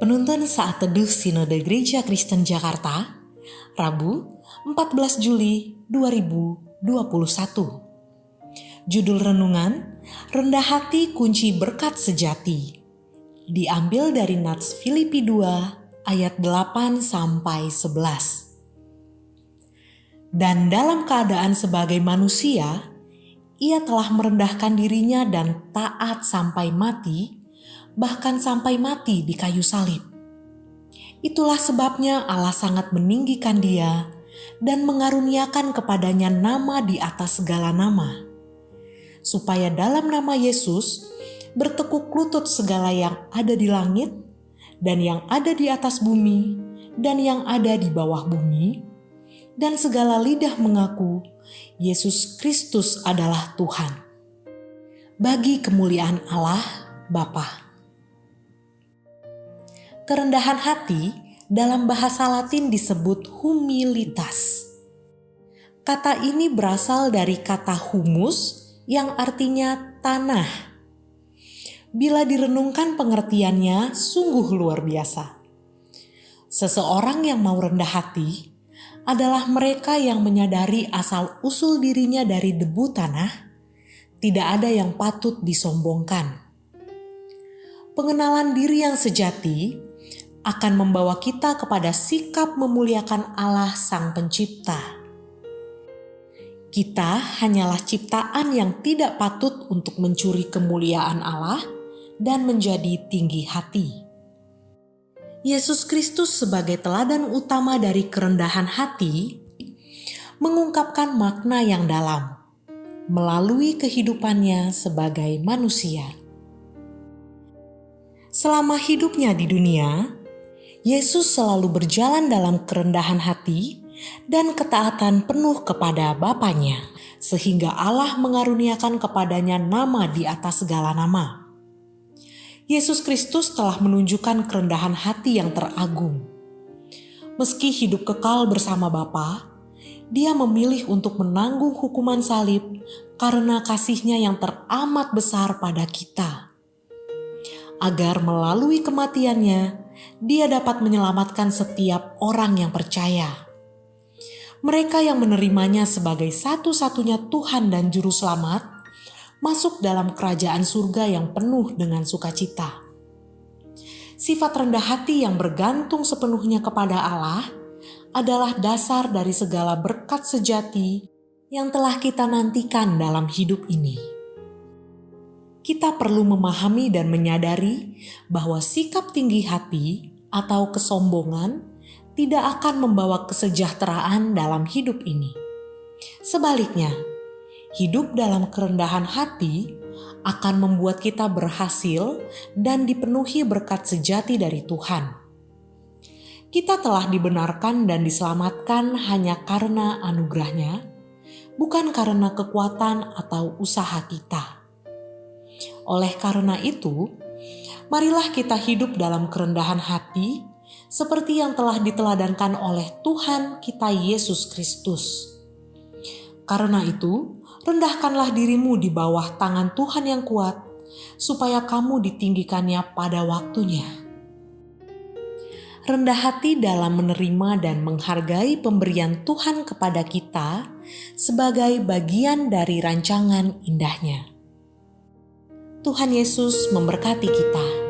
Penuntun Saat Teduh Sinode Gereja Kristen Jakarta, Rabu 14 Juli 2021. Judul renungan, Rendah Hati Kunci Berkat Sejati. Diambil dari Nats Filipi 2 ayat 8-11. Dan dalam keadaan sebagai manusia, ia telah merendahkan dirinya dan taat sampai mati, bahkan sampai mati di kayu salib. Itulah sebabnya Allah sangat meninggikan dia dan mengaruniakan kepadanya nama di atas segala nama, supaya dalam nama Yesus bertekuk lutut segala yang ada di langit dan yang ada di atas bumi dan yang ada di bawah bumi, dan segala lidah mengaku Yesus Kristus adalah Tuhan, bagi kemuliaan Allah Bapa. Kerendahan hati dalam bahasa Latin disebut humilitas. Kata ini berasal dari kata humus yang artinya tanah. Bila direnungkan pengertiannya sungguh luar biasa. Seseorang yang mau rendah hati adalah mereka yang menyadari asal-usul dirinya dari debu tanah, tidak ada yang patut disombongkan. Pengenalan diri yang sejati akan membawa kita kepada sikap memuliakan Allah Sang Pencipta. Kita hanyalah ciptaan yang tidak patut untuk mencuri kemuliaan Allah dan menjadi tinggi hati. Yesus Kristus sebagai teladan utama dari kerendahan hati mengungkapkan makna yang dalam melalui kehidupannya sebagai manusia. Selama hidupnya di dunia, Yesus selalu berjalan dalam kerendahan hati dan ketaatan penuh kepada Bapanya, sehingga Allah mengaruniakan kepadanya nama di atas segala nama. Yesus Kristus telah menunjukkan kerendahan hati yang teragung. Meski hidup kekal bersama Bapa, Dia memilih untuk menanggung hukuman salib karena kasih-Nya yang teramat besar pada kita. Agar melalui kematiannya, Dia dapat menyelamatkan setiap orang yang percaya. Mereka yang menerimanya sebagai satu-satunya Tuhan dan Juru Selamat masuk dalam kerajaan surga yang penuh dengan sukacita. Sifat rendah hati yang bergantung sepenuhnya kepada Allah adalah dasar dari segala berkat sejati yang telah kita nantikan dalam hidup ini. Kita perlu memahami dan menyadari bahwa sikap tinggi hati atau kesombongan tidak akan membawa kesejahteraan dalam hidup ini. Sebaliknya, hidup dalam kerendahan hati akan membuat kita berhasil dan dipenuhi berkat sejati dari Tuhan. Kita telah dibenarkan dan diselamatkan hanya karena anugerah-Nya, bukan karena kekuatan atau usaha kita. Oleh karena itu, marilah kita hidup dalam kerendahan hati seperti yang telah diteladankan oleh Tuhan kita Yesus Kristus. Karena itu, rendahkanlah dirimu di bawah tangan Tuhan yang kuat, supaya kamu ditinggikannya pada waktunya. Rendah hati dalam menerima dan menghargai pemberian Tuhan kepada kita sebagai bagian dari rancangan indahnya. Tuhan Yesus memberkati kita.